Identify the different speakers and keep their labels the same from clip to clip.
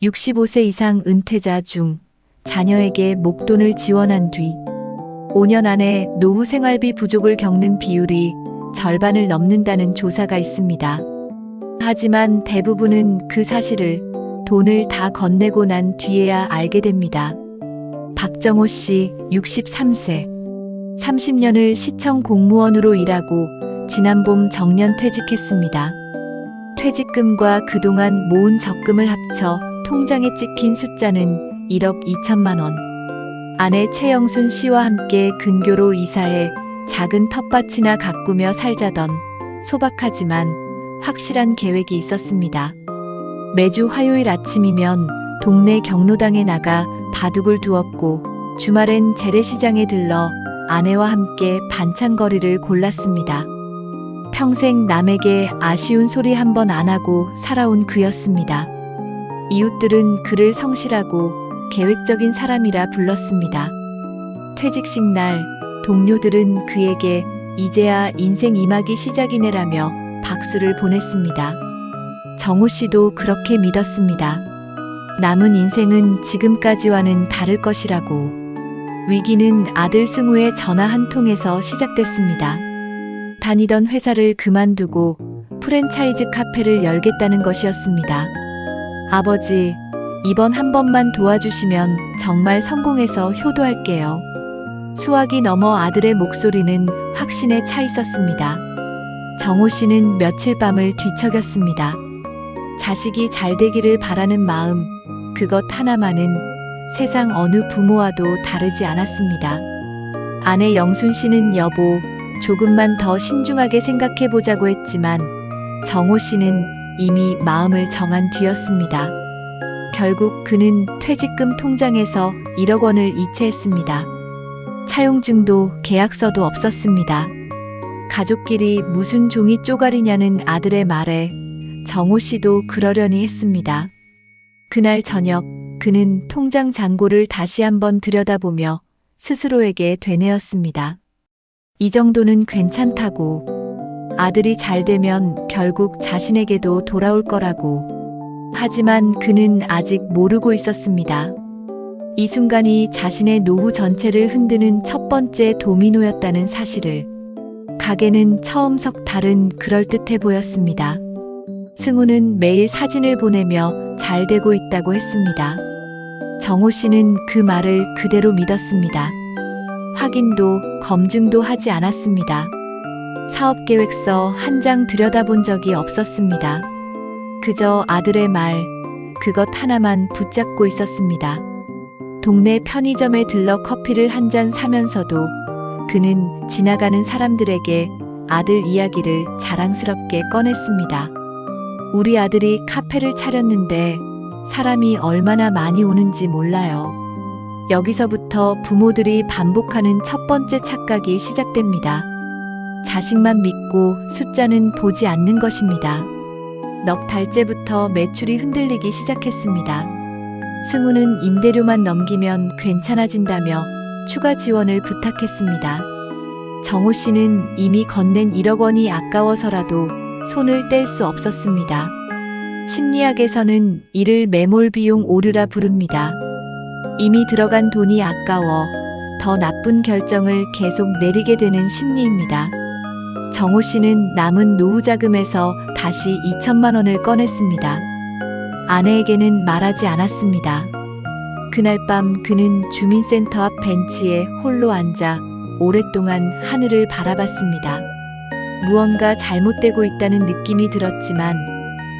Speaker 1: 65세 이상 은퇴자 중 자녀에게 목돈을 지원한 뒤 5년 안에 노후 생활비 부족을 겪는 비율이 절반을 넘는다는 조사가 있습니다. 하지만 대부분은 그 사실을 돈을 다 건네고 난 뒤에야 알게 됩니다. 박정호 씨 63세 30년을 시청 공무원으로 일하고 지난 봄 정년 퇴직했습니다. 퇴직금과 그동안 모은 적금을 합쳐 통장에 찍힌 숫자는 1억 2천만 원. 아내 최영순 씨와 함께 근교로 이사해 작은 텃밭이나 가꾸며 살자던 소박하지만 확실한 계획이 있었습니다. 매주 화요일 아침이면 동네 경로당에 나가 바둑을 두었고 주말엔 재래시장에 들러 아내와 함께 반찬거리를 골랐습니다. 평생 남에게 아쉬운 소리 한 번 안 하고 살아온 그였습니다. 이웃들은 그를 성실하고 계획적인 사람이라 불렀습니다. 퇴직식 날 동료들은 그에게 이제야 인생 2막이 시작이네라며 박수를 보냈습니다. 정호 씨도 그렇게 믿었습니다. 남은 인생은 지금까지와는 다를 것이라고. 위기는 아들 승우의 전화 한 통에서 시작됐습니다. 다니던 회사를 그만두고 프랜차이즈 카페를 열겠다는 것이었습니다. 아버지, 이번 한 번만 도와주시면 정말 성공해서 효도할게요. 수학이 넘어 아들의 목소리는 확신에 차 있었습니다. 정호 씨는 며칠 밤을 뒤척였습니다. 자식이 잘 되기를 바라는 마음, 그것 하나만은 세상 어느 부모와도 다르지 않았습니다. 아내 영순 씨는 여보, 조금만 더 신중하게 생각해보자고 했지만 정호 씨는 이미 마음을 정한 뒤였습니다. 결국 그는 퇴직금 통장에서 1억 원을 이체했습니다. 차용증도 계약서도 없었습니다. 가족끼리 무슨 종이 쪼가리냐는 아들의 말에 정호 씨도 그러려니 했습니다. 그날 저녁 그는 통장 잔고를 다시 한번 들여다보며 스스로에게 되뇌었습니다. 이 정도는 괜찮다고. 아들이 잘 되면 결국 자신에게도 돌아올 거라고. 하지만 그는 아직 모르고 있었습니다. 이 순간이 자신의 노후 전체를 흔드는 첫 번째 도미노였다는 사실을. 가게는 처음석 달은 그럴듯해 보였습니다. 승우는 매일 사진을 보내며 잘 되고 있다고 했습니다. 정호 씨는 그 말을 그대로 믿었습니다. 확인도 검증도 하지 않았습니다. 사업계획서 한 장 들여다본 적이 없었습니다. 그저 아들의 말, 그것 하나만 붙잡고 있었습니다. 동네 편의점에 들러 커피를 한 잔 사면서도 그는 지나가는 사람들에게 아들 이야기를 자랑스럽게 꺼냈습니다. 우리 아들이 카페를 차렸는데 사람이 얼마나 많이 오는지 몰라요. 여기서부터 부모들이 반복하는 첫 번째 착각이 시작됩니다. 자식만 믿고 숫자는 보지 않는 것입니다. 넉 달째부터 매출이 흔들리기 시작했습니다. 승우는 임대료만 넘기면 괜찮아진다며 추가 지원을 부탁했습니다. 정호 씨는 이미 건넨 1억 원이 아까워서라도 손을 뗄 수 없었습니다. 심리학에서는 이를 매몰 비용 오류라 부릅니다. 이미 들어간 돈이 아까워 더 나쁜 결정을 계속 내리게 되는 심리입니다. 정호 씨는 남은 노후 자금에서 다시 2천만 원을 꺼냈습니다. 아내에게는 말하지 않았습니다. 그날 밤 그는 주민센터 앞 벤치에 홀로 앉아 오랫동안 하늘을 바라봤습니다. 무언가 잘못되고 있다는 느낌이 들었지만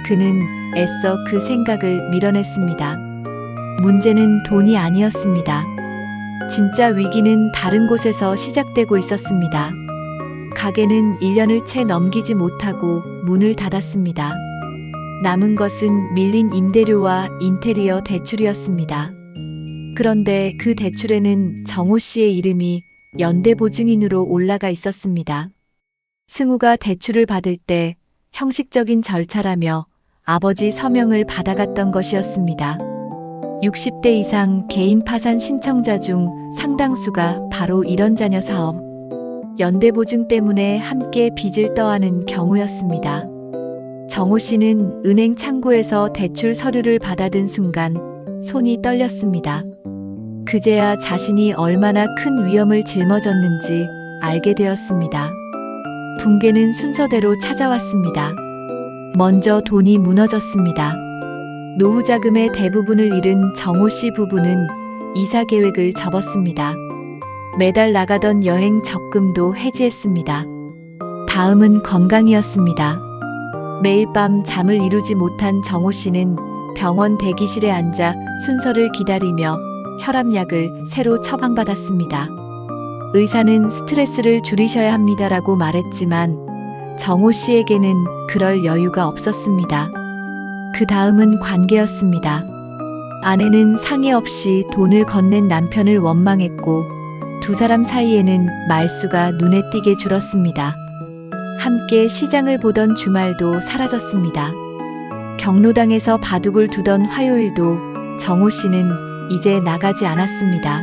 Speaker 1: 그는 애써 그 생각을 밀어냈습니다. 문제는 돈이 아니었습니다. 진짜 위기는 다른 곳에서 시작되고 있었습니다. 가게는 1년을 채 넘기지 못하고 문을 닫았습니다. 남은 것은 밀린 임대료와 인테리어 대출이었습니다. 그런데 그 대출에는 정호 씨의 이름이 연대보증인으로 올라가 있었습니다. 승우가 대출을 받을 때 형식적인 절차라며 아버지 서명을 받아갔던 것이었습니다. 60대 이상 개인 파산 신청자 중 상당수가 바로 이런 자녀 사업, 연대보증 때문에 함께 빚을 떠안은 경우였습니다. 정호 씨는 은행 창구에서 대출 서류를 받아든 순간 손이 떨렸습니다. 그제야 자신이 얼마나 큰 위험을 짊어졌는지 알게 되었습니다. 붕괴는 순서대로 찾아왔습니다. 먼저 돈이 무너졌습니다. 노후 자금의 대부분을 잃은 정호 씨 부부는 이사 계획을 접었습니다. 매달 나가던 여행 적금도 해지했습니다. 다음은 건강이었습니다. 매일 밤 잠을 이루지 못한 정호 씨는 병원 대기실에 앉아 순서를 기다리며 혈압약을 새로 처방받았습니다. 의사는 스트레스를 줄이셔야 합니다라고 말했지만 정호 씨에게는 그럴 여유가 없었습니다. 그 다음은 관계였습니다. 아내는 상의 없이 돈을 건넨 남편을 원망했고 두 사람 사이에는 말수가 눈에 띄게 줄었습니다. 함께 시장을 보던 주말도 사라졌습니다. 경로당에서 바둑을 두던 화요일도 정호 씨는 이제 나가지 않았습니다.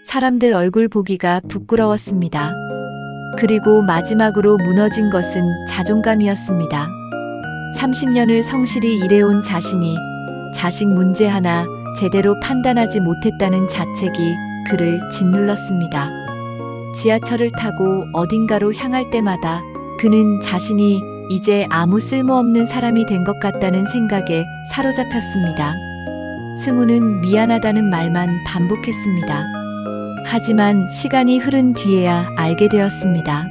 Speaker 1: 사람들 얼굴 보기가 부끄러웠습니다. 그리고 마지막으로 무너진 것은 자존감이었습니다. 30년을 성실히 일해온 자신이 자식 문제 하나 제대로 판단하지 못했다는 자책이 그를 짓눌렀습니다. 지하철을 타고 어딘가로 향할 때마다 그는 자신이 이제 아무 쓸모없는 사람이 된 것 같다는 생각에 사로잡혔습니다. 승우는 미안하다는 말만 반복했습니다. 하지만 시간이 흐른 뒤에야 알게 되었습니다.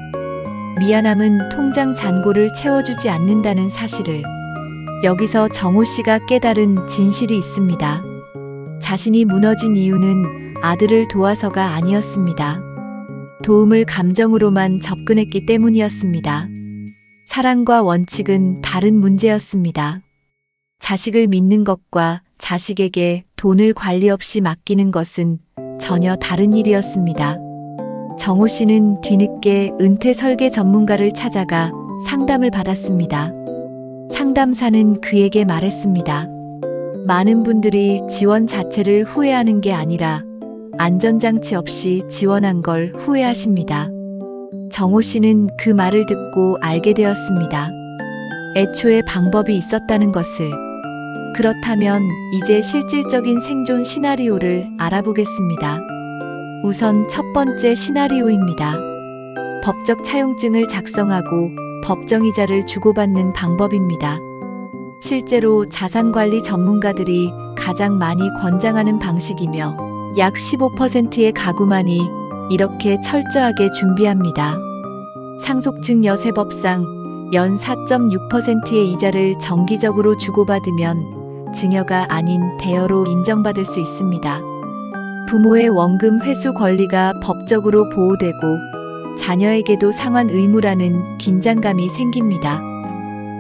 Speaker 1: 미안함은 통장 잔고를 채워주지 않는다는 사실을. 여기서 정호 씨가 깨달은 진실이 있습니다. 자신이 무너진 이유는 아들을 도와서가 아니었습니다. 도움을 감정으로만 접근했기 때문이었습니다. 사랑과 원칙은 다른 문제였습니다. 자식을 믿는 것과 자식에게 돈을 관리 없이 맡기는 것은 전혀 다른 일이었습니다. 정호 씨는 뒤늦게 은퇴 설계 전문가를 찾아가 상담을 받았습니다. 상담사는 그에게 말했습니다. 많은 분들이 지원 자체를 후회하는 게 아니라 안전장치 없이 지원한 걸 후회하십니다. 정호 씨는 그 말을 듣고 알게 되었습니다. 애초에 방법이 있었다는 것을. 그렇다면 이제 실질적인 생존 시나리오를 알아보겠습니다. 우선 첫 번째 시나리오입니다. 법적 차용증을 작성하고 법정이자를 주고받는 방법입니다. 실제로 자산관리 전문가들이 가장 많이 권장하는 방식이며 약 15%의 가구만이 이렇게 철저하게 준비합니다. 상속증 여세법상 연 4.6%의 이자를 정기적으로 주고받으면 증여가 아닌 대여로 인정받을 수 있습니다. 부모의 원금 회수 권리가 법적으로 보호되고 자녀에게도 상환 의무라는 긴장감이 생깁니다.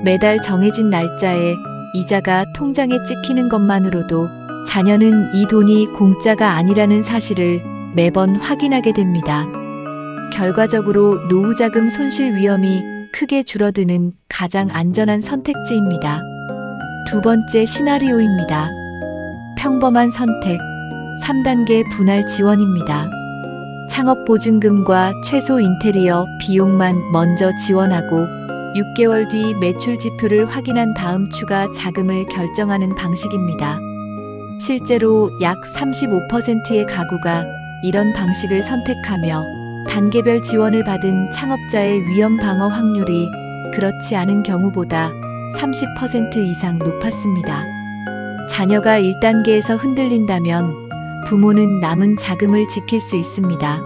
Speaker 1: 매달 정해진 날짜에 이자가 통장에 찍히는 것만으로도 자녀는 이 돈이 공짜가 아니라는 사실을 매번 확인하게 됩니다. 결과적으로 노후자금 손실 위험이 크게 줄어드는 가장 안전한 선택지입니다. 두 번째 시나리오입니다. 평범한 선택, 3단계 분할 지원입니다. 창업보증금과 최소 인테리어 비용만 먼저 지원하고 6개월 뒤 매출 지표를 확인한 다음 추가 자금을 결정하는 방식입니다. 실제로 약 35%의 가구가 이런 방식을 선택하며 단계별 지원을 받은 창업자의 위험 방어 확률이 그렇지 않은 경우보다 30% 이상 높았습니다. 자녀가 1단계에서 흔들린다면 부모는 남은 자금을 지킬 수 있습니다.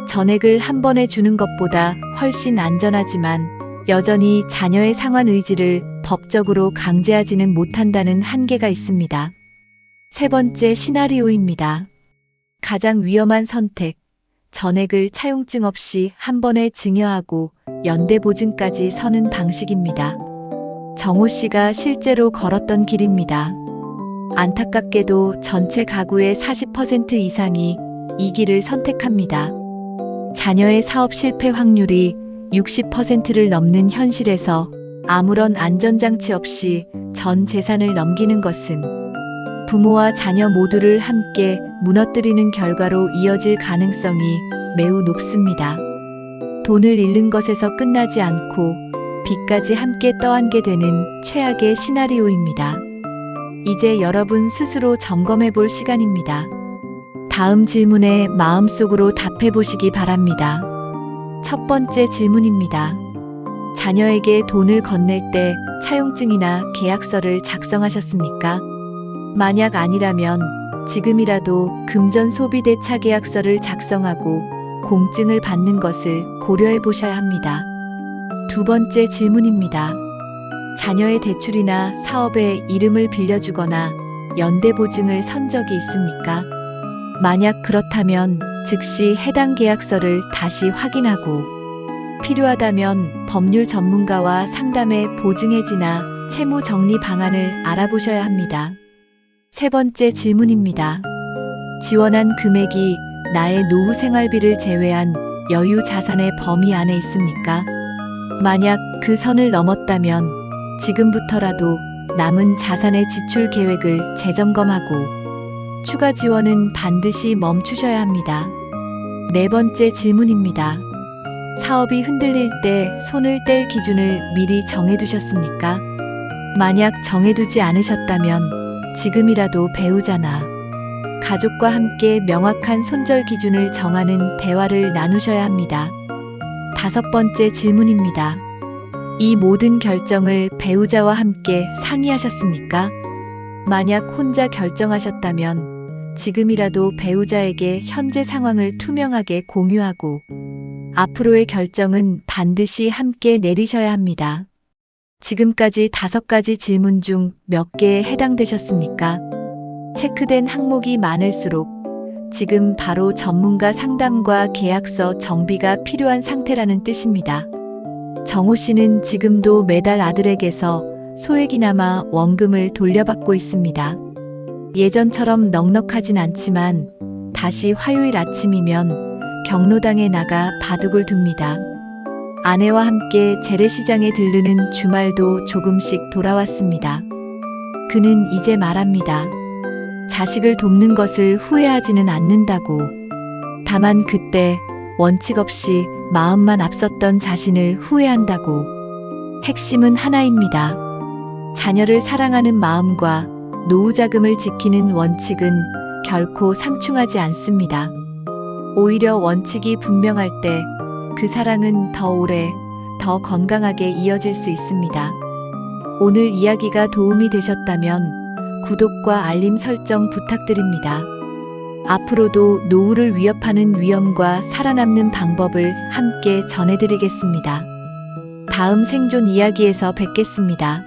Speaker 1: 전액을 한 번에 주는 것보다 훨씬 안전하지만 여전히 자녀의 상환 의지를 법적으로 강제하지는 못한다는 한계가 있습니다. 세 번째 시나리오입니다. 가장 위험한 선택, 전액을 차용증 없이 한 번에 증여하고 연대 보증까지 서는 방식입니다. 정호 씨가 실제로 걸었던 길입니다. 안타깝게도 전체 가구의 40% 이상이 이 길을 선택합니다. 자녀의 사업 실패 확률이 60%를 넘는 현실에서 아무런 안전장치 없이 전 재산을 넘기는 것은 부모와 자녀 모두를 함께 무너뜨리는 결과로 이어질 가능성이 매우 높습니다. 돈을 잃는 것에서 끝나지 않고 빚까지 함께 떠안게 되는 최악의 시나리오입니다. 이제 여러분 스스로 점검해 볼 시간입니다. 다음 질문에 마음속으로 답해 보시기 바랍니다. 첫 번째 질문입니다. 자녀에게 돈을 건넬 때 차용증이나 계약서를 작성하셨습니까? 만약 아니라면 지금이라도 금전 소비대차 계약서를 작성하고 공증을 받는 것을 고려해 보셔야 합니다. 두 번째 질문입니다. 자녀의 대출이나 사업에 이름을 빌려주거나 연대보증을 선 적이 있습니까? 만약 그렇다면 즉시 해당 계약서를 다시 확인하고 필요하다면 법률 전문가와 상담해 보증해지나 채무 정리 방안을 알아보셔야 합니다. 세 번째 질문입니다. 지원한 금액이 나의 노후 생활비를 제외한 여유 자산의 범위 안에 있습니까? 만약 그 선을 넘었다면 지금부터라도 남은 자산의 지출 계획을 재점검하고 추가 지원은 반드시 멈추셔야 합니다. 네 번째 질문입니다. 사업이 흔들릴 때 손을 뗄 기준을 미리 정해두셨습니까? 만약 정해두지 않으셨다면 지금이라도 배우자나 가족과 함께 명확한 손절 기준을 정하는 대화를 나누셔야 합니다. 다섯 번째 질문입니다. 이 모든 결정을 배우자와 함께 상의하셨습니까? 만약 혼자 결정하셨다면 지금이라도 배우자에게 현재 상황을 투명하게 공유하고 앞으로의 결정은 반드시 함께 내리셔야 합니다. 지금까지 5가지 질문 중 몇 개에 해당되셨습니까? 체크된 항목이 많을수록 지금 바로 전문가 상담과 계약서 정비가 필요한 상태라는 뜻입니다. 정호 씨는 지금도 매달 아들에게서 소액이나마 원금을 돌려받고 있습니다. 예전처럼 넉넉하진 않지만 다시 화요일 아침이면 경로당에 나가 바둑을 둡니다. 아내와 함께 재래시장에 들르는 주말도 조금씩 돌아왔습니다. 그는 이제 말합니다. 자식을 돕는 것을 후회하지는 않는다고. 다만 그때 원칙 없이 마음만 앞섰던 자신을 후회한다고. 핵심은 하나입니다. 자녀를 사랑하는 마음과 노후 자금을 지키는 원칙은 결코 상충하지 않습니다. 오히려 원칙이 분명할 때 그 사랑은 더 오래, 더 건강하게 이어질 수 있습니다. 오늘 이야기가 도움이 되셨다면 구독과 알림 설정 부탁드립니다. 앞으로도 노후를 위협하는 위험과 살아남는 방법을 함께 전해드리겠습니다. 다음 생존 이야기에서 뵙겠습니다.